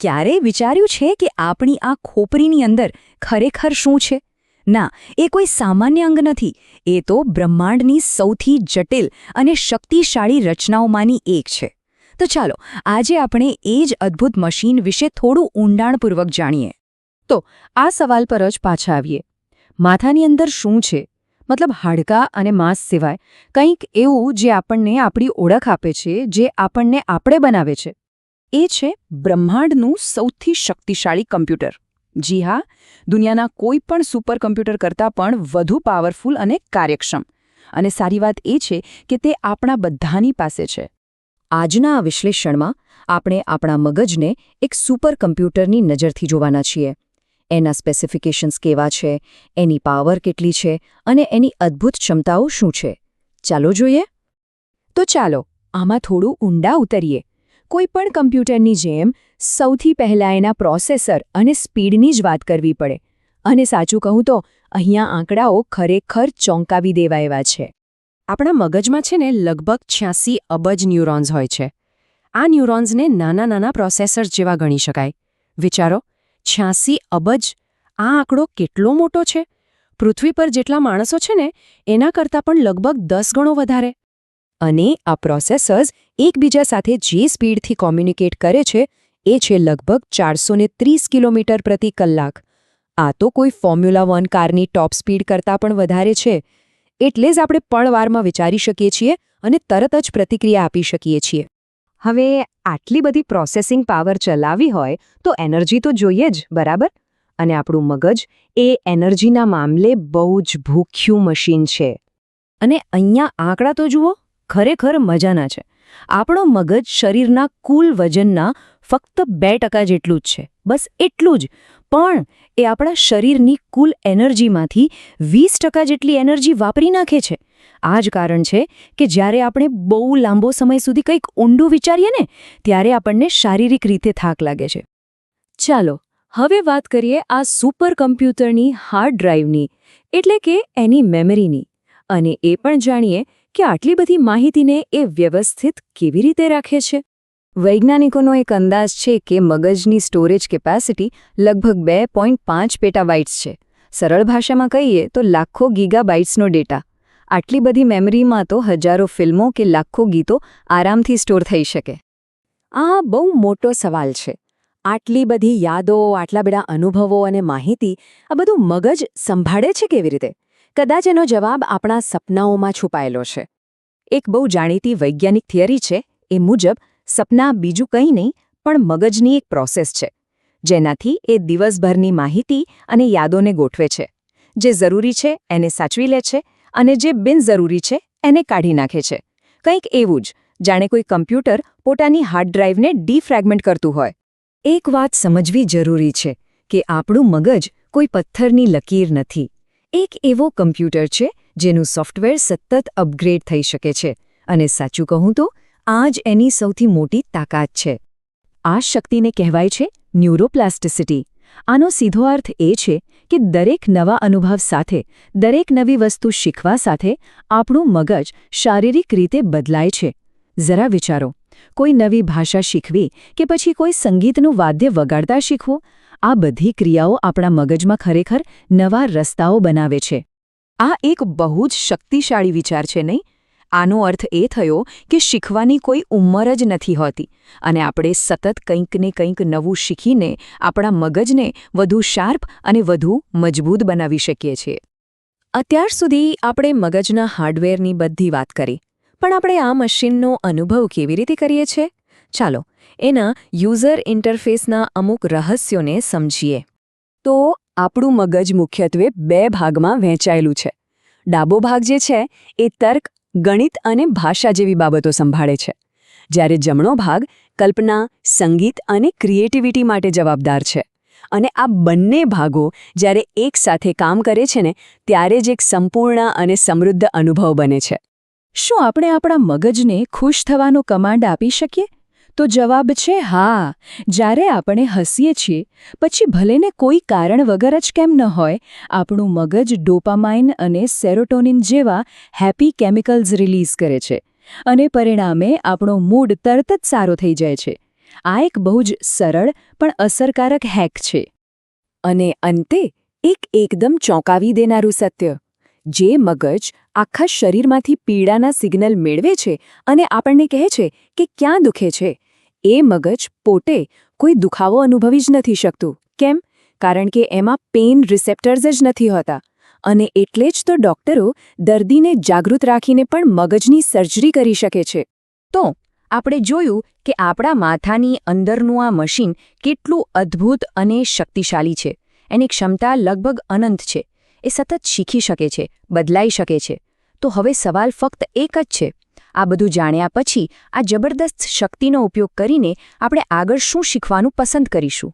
ક્યારેય વિચાર્યું છે કે આપણી આ ખોપરીની અંદર ખરેખર શું છે? ના, એ કોઈ સામાન્ય અંગ નથી. એ તો બ્રહ્માંડની સૌથી જટિલ અને શક્તિશાળી રચનાઓમાંની એક છે. તો ચાલો આજે આપણે એ જ અદ્ભુત મશીન વિશે થોડું ઊંડાણપૂર્વક જાણીએ. તો આ સવાલ પર જ પાછા આવીએ. માથાની અંદર શું છે? મતલબ હાડકાં અને માંસ સિવાય કંઈક એવું જે આપણને આપણી ઓળખ આપે છે, જે આપણને આપણે બનાવે છે. એ છે બ્રહ્માંડનું સૌથી શક્તિશાળી કમ્પ્યુટર. જી હા, દુનિયાના કોઈ પણ સુપર કમ્પ્યુટર કરતાં પણ વધુ પાવરફુલ અને કાર્યક્ષમ. અને સારી વાત એ છે કે તે આપણા બધાની પાસે છે. આજના આ વિશ્લેષણમાં આપણે આપણા મગજને એક સુપર કમ્પ્યુટરની નજરથી જોવાના છીએ. એના સ્પેસિફિકેશન્સ કેવા છે, એની પાવર કેટલી છે અને એની અદ્ભુત ક્ષમતાઓ શું છે. ચાલો જોઈએ. તો ચાલો આમાં થોડું ઊંડા ઉતરીએ. કોઈ પણ કમ્પ્યુટરની જેમ સૌથી પહેલાં એના પ્રોસેસર અને સ્પીડની જ વાત કરવી પડે. અને સાચું કહું તો અહીંયા આંકડાઓ ખરેખર ચોંકાવી દેવા એવા છે. આપણા મગજમાં છે ને લગભગ 86 અબજ ન્યુરોન્સ હોય છે. આ ન્યુરોન્સને નાના નાના પ્રોસેસર જેવા ગણી શકાય. વિચારો, 86 અબજ! આ આંકડો કેટલો મોટો છે! પૃથ્વી પર જેટલા માણસો છે ને એના કરતાં પણ લગભગ 10 ગણો વધારે. અને આ પ્રોસેસર્સ એકબીજા સાથે જે સ્પીડથી કોમ્યુનિકેટ કરે છે એ છે લગભગ 430 કિલોમીટર પ્રતિ કલાક. આ તો કોઈ ફોર્મ્યુલા 1 કારની ટોપ સ્પીડ કરતાં પણ વધારે છે. એટલે જ આપણે પળવારમાં વિચારી શકીએ છીએ અને તરત જ પ્રતિક્રિયા આપી શકીએ છીએ. હવે આટલી બધી પ્રોસેસિંગ પાવર ચલાવવી હોય તો એનર્જી તો જોઈએ જ, બરાબર? અને આપણું મગજ એ એનર્જીના મામલે બહુ જ ભૂખ્યું મશીન છે. અને અહીંયા આંકડા તો જુઓ, ખરેખર મજાના છે. આપણો મગજ શરીરના કુલ વજનના ફક્ત 2% જેટલું જ છે. બસ એટલું જ. પણ એ આપણા શરીરની કુલ એનર્જીમાંથી 20% જેટલી એનર્જી વાપરી નાખે છે. આ જ કારણ છે કે જ્યારે આપણે બહુ લાંબો સમય સુધી કંઈક ઊંડું વિચારીએ ને ત્યારે આપણને શારીરિક રીતે થાક લાગે છે. ચાલો હવે વાત કરીએ આ સુપર કમ્પ્યુટરની હાર્ડ ડ્રાઈવની, એટલે કે એની મેમરીની. અને એ પણ જાણીએ કે આટલી બધી માહિતીને એ વ્યવસ્થિત કેવી રીતે રાખે છે. વૈજ્ઞાનિકોનો એક અંદાજ છે કે મગજની સ્ટોરેજ કેપેસિટી લગભગ 2.5 પેટાબાઇટ્સ છે. સરળ ભાષામાં કહીએ તો લાખો ગીગાબાઇટ્સનો ડેટા. આટલી બધી મેમરીમાં તો હજારો ફિલ્મો કે લાખો ગીતો આરામથી સ્ટોર થઈ શકે. આ બહુ મોટો સવાલ છે. આટલી બધી યાદો, આટલા બધા અનુભવો અને માહિતી, આ બધું મગજ સંભાળે છે કેવી રીતે? કદાચ એનો જવાબ આપણા સપનાઓમાં છુપાયેલો છે. એક બહુ જાણીતી વૈજ્ઞાનિક થિયરી છે. એ મુજબ સપના બીજું કંઈ નહીં પણ મગજની એક પ્રોસેસ છે, જેનાથી એ દિવસભરની માહિતી અને યાદોને ગોઠવે છે. જે જરૂરી છે એને સાચવી લે છે અને જે બિનજરૂરી છે એને કાઢી નાખે છે. કંઈક એવું જ જાણે કોઈ કમ્પ્યુટર પોતાની હાર્ડ ડ્રાઈવને ડીફ્રેગમેન્ટ કરતું હોય. એક વાત સમજવી જરૂરી છે કે આપણું મગજ કોઈ પથ્થરની લકીર નથી. એક એવો કમ્પ્યુટર છે જેનું સોફ્ટવેર સતત અપગ્રેડ થઈ શકે છે. અને સાચું કહું તો આ જ એની સૌથી મોટી તાકાત છે. આ શક્તિને કહેવાય છે ન્યુરોપ્લાસ્ટિસિટી. આનો સીધો અર્થ એ છે કે દરેક નવા અનુભવ સાથે, દરેક નવી વસ્તુ શીખવા સાથે આપણું મગજ શારીરિક રીતે બદલાય છે. જરા વિચારો, કોઈ નવી ભાષા શીખવી કે પછી કોઈ સંગીતનું વાદ્ય વગાડતા શીખવું, આ બધી ક્રિયાઓ આપણા મગજમાં ખરેખર નવા રસ્તાઓ બનાવે છે. આ એક બહુ જ શક્તિશાળી વિચાર છે, નહીં? આનો અર્થ એ થયો કે શીખવાની કોઈ ઉંમર જ નથી હોતી અને આપણે સતત કંઈક ને કંઈક નવું શીખીને આપણા મગજને વધુ શાર્પ અને વધુ મજબૂત બનાવી શકીએ છીએ. અત્યાર સુધી આપણે મગજના હાર્ડવેરની બધી વાત કરી, પણ આપણે આ મશીનનો અનુભવ કેવી રીતે કરીએ છીએ? ચાલો એના યુઝર ઇન્ટરફેસના અમુક રહસ્યોને સમજીએ. તો આપણું મગજ મુખ્યત્વે 2 ભાગમાં વહેંચાયેલું છે. ડાબો ભાગ જે છે એ તર્ક, ગણિત અને ભાષા જેવી બાબતો સંભાળે છે, જ્યારે જમણો ભાગ કલ્પના, સંગીત અને ક્રિએટિવિટી માટે જવાબદાર છે. અને આ બંને ભાગો જ્યારે એકસાથે કામ કરે છે ને ત્યારે જ એક સંપૂર્ણ અને સમૃદ્ધ અનુભવ બને છે. શું આપણે આપણા મગજને ખુશ થવાનો કમાન્ડ આપી શકીએ? તો જવાબ છે હા. જ્યારે આપણે હસીએ છીએ પછી ભલેને કોઈ કારણ વગર જ કેમ ન હોય, આપણું મગજ ડોપામાઇન અને સેરોટોનિન જેવા હેપી કેમિકલ્સ રિલીઝ કરે છે અને પરિણામે આપણો મૂડ તરત જ સારો થઈ જાય છે. આ એક બહુ જ સરળ પણ અસરકારક હેક છે. અને અંતે એક એકદમ ચોંકાવી દેનારું સત્ય, જે મગજ આખા શરીરમાંથી પીડાના સિગ્નલ મેળવે છે અને આપણને કહે છે કે ક્યાં દુખે છે, એ મગજ પોતે કોઈ દુખાવો અનુભવી જ નથી શકતું. કેમ? કારણ કે એમાં પેઇન રિસેપ્ટર્સ જ નથી હોતા. અને એટલે જ તો ડોક્ટરો દર્દીને જાગૃત રાખીને પણ મગજની સર્જરી કરી શકે છે. તો આપણે જોયું કે આપણા માથાની અંદરનું આ મશીન કેટલું અદ્ભુત અને શક્તિશાળી છે. એની ક્ષમતા લગભગ અનંત છે. એ સતત શીખી શકે છે, બદલાઈ શકે છે. તો હવે સવાલ ફક્ત એક જ છે, આ બધું જાણ્યા પછી આ જબરદસ્ત શક્તિનો ઉપયોગ કરીને આપણે આગળ શું શીખવાનું પસંદ કરીશું?